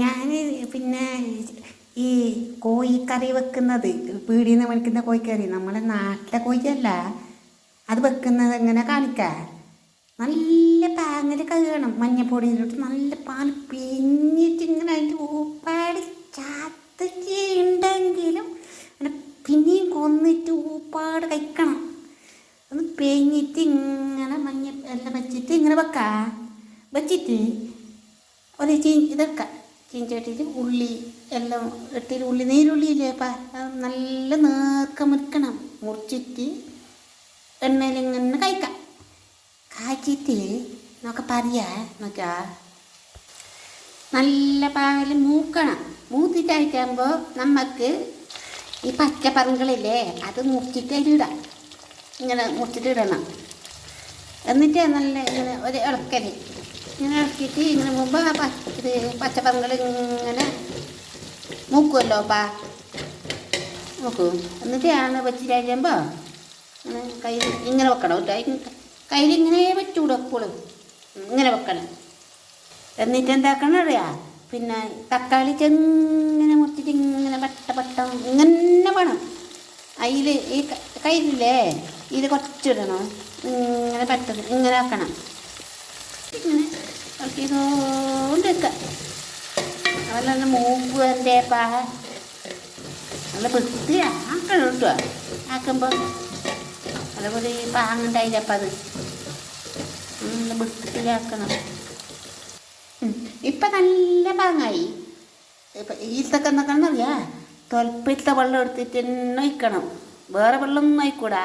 ഞാൻ പിന്നെ ഈ കോഴിക്കറി വെക്കുന്നത് പീടിയിൽ നിന്ന് മേടിക്കുന്ന കോഴിക്കറി നമ്മളെ നാട്ടിലെ കോഴിയല്ല അത് വെക്കുന്നത് എങ്ങനെ കാണിക്കാം. നല്ല പാങ്ങിൽ കഴുകണം, മഞ്ഞപ്പൊടിയിലിട്ട് നല്ല പാൽ പിഞ്ഞിട്ട് ഇങ്ങനെ അതിൻ്റെ ഉപ്പാട് ചാത്തിട്ട് ഉണ്ടെങ്കിലും അങ്ങനെ പിന്നെയും കൊന്നിട്ട് ഉപ്പാട് കഴിക്കണം. ഒന്ന് പിഞ്ഞിട്ട് ഇങ്ങനെ മഞ്ഞ എല്ലാം വെച്ചിട്ട് ഇങ്ങനെ വെച്ചിട്ട് ഒരു ഇതെടുക്കാം. ചീഞ്ചട്ടിയിൽ ഉള്ളി എല്ലാം ഇട്ടിട്ട് നീരുള്ളിയില്ലേപ്പാ നല്ല നേർക്കം മുറിക്കണം. മുറിച്ചിട്ട് എണ്ണയിൽ ഇങ്ങനെ കഴിക്കാം. കാച്ചിട്ട് നമുക്ക് നോക്കാ നല്ല പാകൽ മൂക്കണം. മൂത്തിട്ടായിട്ടാകുമ്പോൾ നമുക്ക് ഈ പച്ചപ്പറങ്കളില്ലേ അത് മുറിച്ചിട്ട് അതിലിടാം. ഇങ്ങനെ മുറിച്ചിട്ട് ഇടണം. എന്നിട്ട് നല്ല ഇങ്ങനെ ഒരു ഇളക്കൽ ഇങ്ങനെ ഇളക്കിയിട്ട് ഇങ്ങനെ മുമ്പ് ഇത് പച്ചപ്പറങ്കൾ ഇങ്ങനെ മൂക്കുമല്ലോ നോക്കൂ. എന്നിട്ട് ആണ് വെച്ചിട്ട് കഴിയുമ്പോൾ കയ്യിൽ ഇങ്ങനെ വെക്കണം കേട്ടോ. കയ്യിൽ ഇങ്ങനെ വെച്ചുകൂടും എപ്പോഴും ഇങ്ങനെ വെക്കണം. എന്നിട്ട് എന്താക്കണം അറിയാം, പിന്നെ തക്കാളി ചെങ്ങനെ മുറിച്ചിട്ട് ഇങ്ങനെ വട്ടം ഇങ്ങനെ വേണം. അതിൽ ഈ കയ്യിലില്ലേ ഇത് കുറച്ചിടണം. ഇങ്ങനെ പെട്ടത് ഇങ്ങനെ ആക്കണം. ഇങ്ങനെ ഇറക്കിയതുകൊണ്ട് വെക്കാം. അതുപോലെ മൂക്ക് എൻ്റെ നല്ല വൃത്തിയാക്കണം കേട്ടോ. ആക്കുമ്പോൾ അതുപോലെ പാങ്ങുണ്ടായില്ലപ്പം അത് നല്ല വൃത്തിയാക്കണം. ഇപ്പം നല്ല പാങ്ങായി. ഇപ്പം ഈത്തൊക്കെ എന്നൊക്കെന്നറിയാ തൊലപ്പിലത്തെ വെള്ളം എടുത്തിട്ട് തന്നെ ഒഴിക്കണം. വേറെ വെള്ളമൊന്നും ഒഴിക്കൂടാ.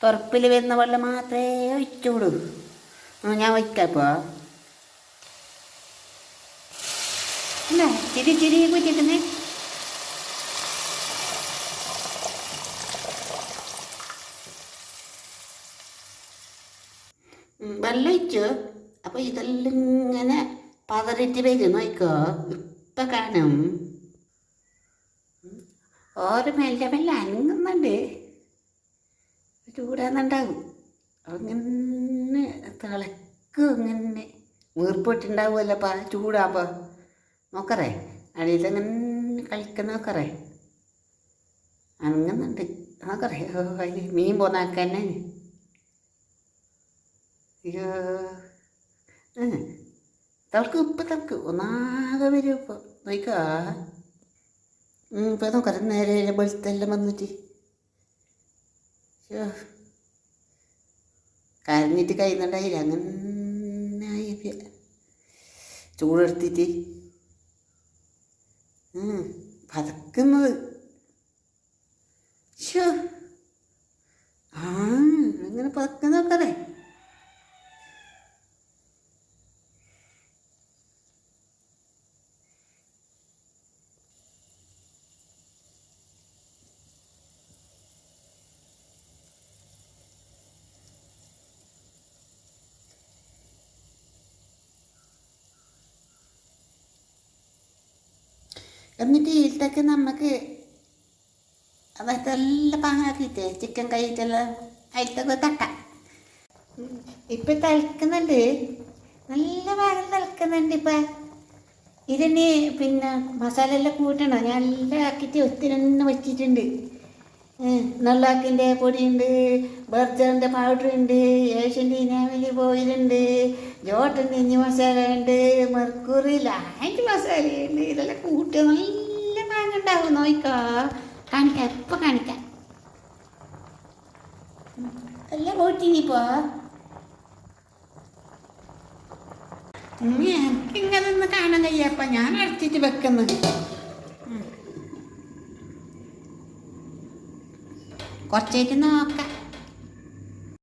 തൊറപ്പിൽ വരുന്ന വെള്ളം മാത്രമേ ഒഴിച്ചുകൂടൂ. ഞാൻ ഒഴിക്കാം ഇപ്പോൾ. അല്ലേ ചിരി കുറ്റിക്കുന്നേ. വെള്ളം ഒഴിച്ചു. അപ്പോൾ ഇതെല്ലാം ഇങ്ങനെ പതറിയിട്ട് വരും. നോക്കോ ഇപ്പം കാണും. ഓരോ മെല്ലെ അനങ്ങുന്നുണ്ട്. ചൂടാന്നുണ്ടാകും. അങ്ങനെ തിളക്കും. ഇങ്ങനെ വീർപ്പിട്ടുണ്ടാവുമല്ലോ ചൂടാകുമ്പോൾ. നോക്കറേ അടിയിലങ്ങനെ കളിക്കുന്ന നോക്കറേ അനങ്ങുന്നുണ്ട്. നോക്കറേ അതിൽ മീൻ പോന്നാക്കന്നെ. അയ്യോ തിളക്ക് ഒന്നാകെ വരും. ഇപ്പോൾ നോക്കാ ഇപ്പം നോക്കറ നേരെ വെളുത്തെല്ലാം വന്നിട്ട് കരഞ്ഞിട്ട് കഴിയുന്നുണ്ടായില്ല. അങ്ങനെ ആയി ചൂടെടുത്തിട്ട് പതക്കുന്നത്. അങ്ങനെ പതക്കുന്ന നോക്കറേ. എന്നിട്ട് ഇതിലൊക്കെ നമുക്ക് അതായത് എല്ലാം പാങ്ങാക്കിയിട്ട് ചിക്കൻ കഴിയിട്ടെല്ലാം അതിലത്തൊക്കെ തട്ടാം. ഇപ്പം തിളക്കുന്നുണ്ട്. നല്ല പാകം തിളക്കുന്നുണ്ട്. ഇപ്പം ഇതിന് പിന്നെ മസാല എല്ലാം കൂട്ടണം. ഞാൻ എല്ലാം ആക്കിയിട്ട് ഒത്തിരി തന്നെ വെച്ചിട്ടുണ്ട്. നെള്ളാക്കിൻ്റെ പൊടിയുണ്ട്, ബർജറിൻ്റെ പൗഡറുണ്ട്, ഏഷ്യൻ്റെ ഇനാമിലി ഓയിലുണ്ട്, ജോട്ടൻ്റെ ഇഞ്ചി മസാല ഉണ്ട്, മെർക്കുറി ലാൻഡ് മസാലയുണ്ട്. ഇതെല്ലാം കൂട്ടി നല്ല പാങ്ങുണ്ടാവും. നോക്കാ കാണിക്കാം. എപ്പോൾ കാണിക്കാം. എല്ലാം കൂട്ടിനിപ്പോ എനിക്കിങ്ങനെ ഒന്ന് കാണാൻ കഴിയപ്പം ഞാൻ അടച്ചിട്ട് വെക്കുന്നത്. കുറച്ചായിട്ട് നോക്കാം.